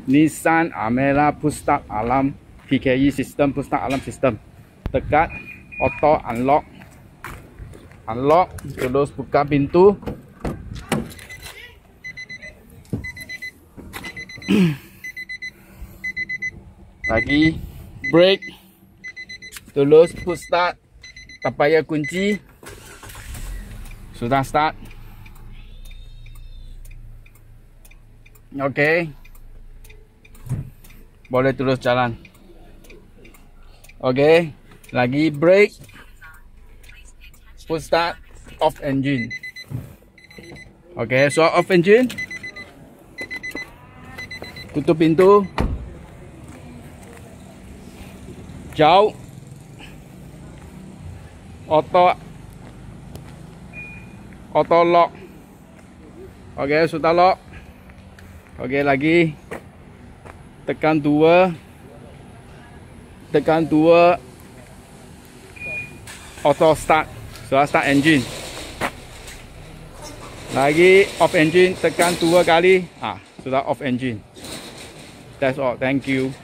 Nissan Almera push start alarm PKE system, push start alarm system. Tekan auto unlock. Unlock, terus buka pintu. Lagi brake. Terus push start. Tak payah kunci. Sudah start. Okey. Boleh terus jalan. Okey. Lagi brake. Push start, off engine. Okey, so off engine. Tutup pintu. Jauh. Auto lock. Okey, sudah lock. Okey, lagi. Tekan 2. Tekan 2. Auto start. Sudah start engine. Lagi off engine, tekan 2 kali. Sudah off engine. That's all. Thank you.